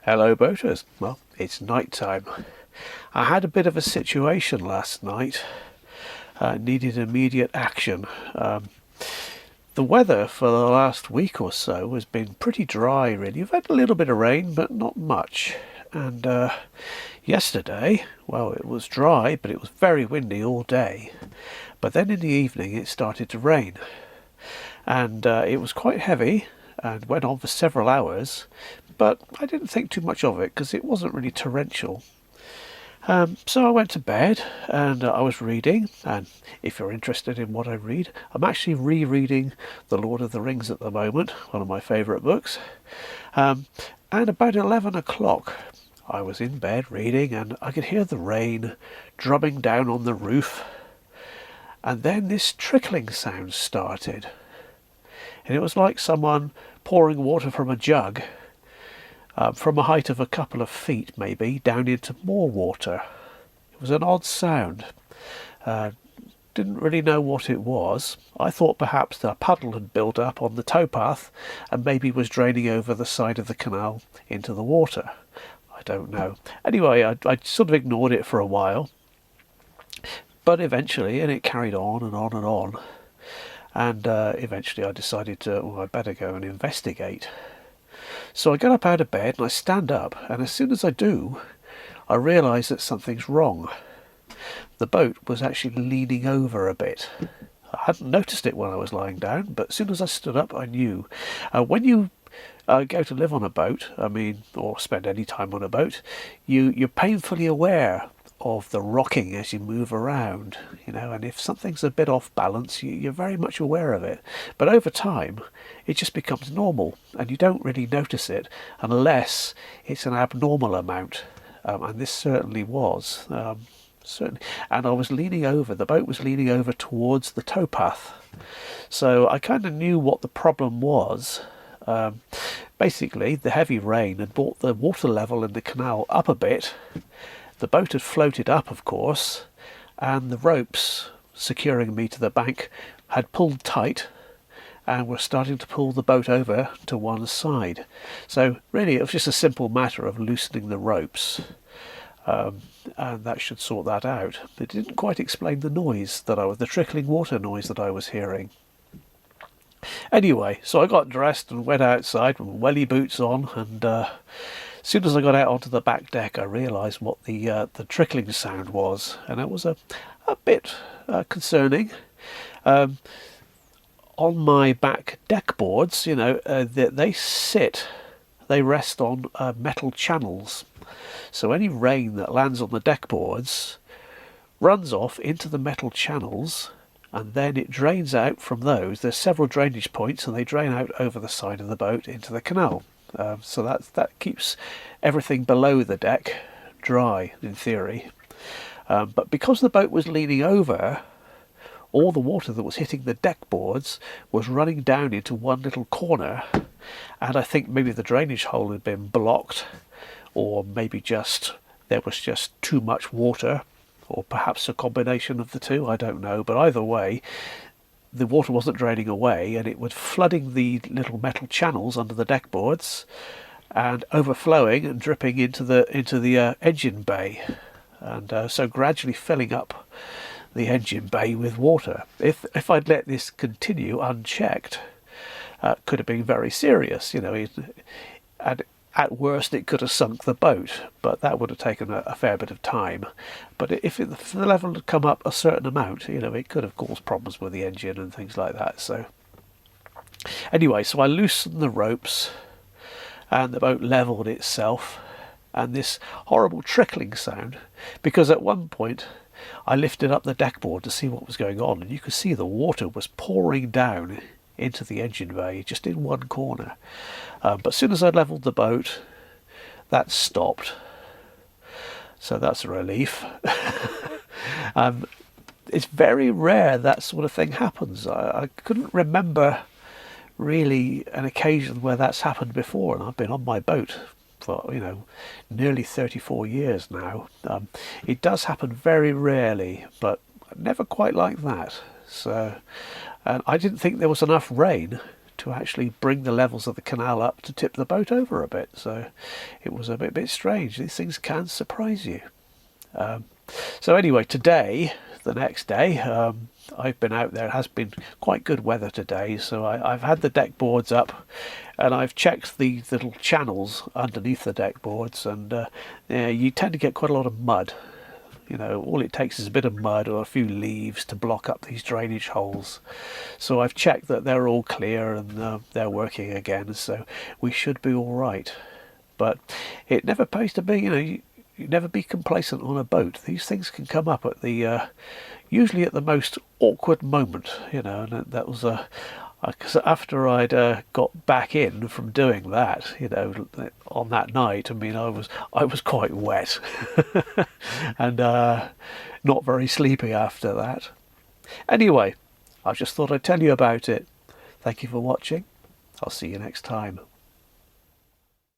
Hello boaters. Well, it's night time. I had a bit of a situation last night. Needed immediate action. The weather for the last week or so has been pretty dry really. We've had a little bit of rain but not much. And yesterday, well, it was dry but it was very windy all day. But then in the evening it started to rain. And it was quite heavy and went on for several hours, but I didn't think too much of it because it wasn't really torrential. So I went to bed and I was reading, and if you're interested in what I read, I'm actually rereading The Lord of the Rings at the moment, one of my favourite books. And about 11 o'clock I was in bed reading and I could hear the rain drumming down on the roof, and then this trickling sound started. And it was like someone pouring water from a jug from a height of a couple of feet maybe down into more water. It was an odd sound. Didn't really know what it was. I thought perhaps a puddle had built up on the towpath and maybe was draining over the side of the canal into the water. I don't know. Anyway, I sort of ignored it for a while, but eventually, and it carried on and on and on. And eventually I decided I better go and investigate. So I get up out of bed and I stand up, and as soon as I do, I realise that something's wrong. The boat was actually leaning over a bit. I hadn't noticed it when I was lying down, but as soon as I stood up I knew. When you go to live on a boat, or spend any time on a boat, you're painfully aware of the rocking as you move around, and if something's a bit off balance, you're very much aware of it. But over time it just becomes normal and you don't really notice it unless it's an abnormal amount, and this certainly was. Certainly. And I was leaning over, the boat was leaning over towards the towpath, so I kind of knew what the problem was. Basically the heavy rain had brought the water level in the canal up a bit. The boat had floated up, of course, and the ropes securing me to the bank had pulled tight and were starting to pull the boat over to one side. So really it was just a simple matter of loosening the ropes, and that should sort that out. It didn't quite explain the noise the trickling water noise that I was hearing. Anyway, so I got dressed and went outside with my welly boots on, and as soon as I got out onto the back deck I realised what the trickling sound was, and it was a bit concerning. On my back deck boards, they rest on metal channels, so any rain that lands on the deck boards runs off into the metal channels, and then it drains out from those. There's several drainage points and they drain out over the side of the boat into the canal. So that keeps everything below the deck dry in theory. But because the boat was leaning over, all the water that was hitting the deck boards was running down into one little corner, and I think maybe the drainage hole had been blocked, or maybe there was just too much water, or perhaps a combination of the two, I don't know. But either way, the water wasn't draining away and it was flooding the little metal channels under the deck boards and overflowing and dripping into the engine bay, and so gradually filling up the engine bay with water. If I'd let this continue unchecked, could have been very serious, and at worst it could have sunk the boat, but that would have taken a fair bit of time. But if the level had come up a certain amount, it could have caused problems with the engine and things like that. So anyway, so I loosened the ropes and the boat levelled itself, and this horrible trickling sound, because at one point I lifted up the deck board to see what was going on, and you could see the water was pouring down into the engine bay just in one corner. But as soon as I levelled the boat, that stopped. So that's a relief. It's very rare that sort of thing happens. I couldn't remember really an occasion where that's happened before, and I've been on my boat for nearly 34 years now. It does happen very rarely, but never quite like that. So, and I didn't think there was enough rain to to actually bring the levels of the canal up to tip the boat over a bit. So it was a bit strange. These things can surprise you. So anyway, today, the next day, I've been out there. It has been quite good weather today, so I've had the deck boards up, and I've checked the little channels underneath the deck boards, and you tend to get quite a lot of mud. You know, all it takes is a bit of mud or a few leaves to block up these drainage holes. So I've checked that they're all clear and they're working again, so we should be all right. But it never pays to be, you never be complacent on a boat. These things can come up at the usually at the most awkward moment, and that was cause after I'd got back in from doing that, on that night, I mean, I was quite wet and not very sleepy after that. Anyway, I just thought I'd tell you about it. Thank you for watching. I'll see you next time.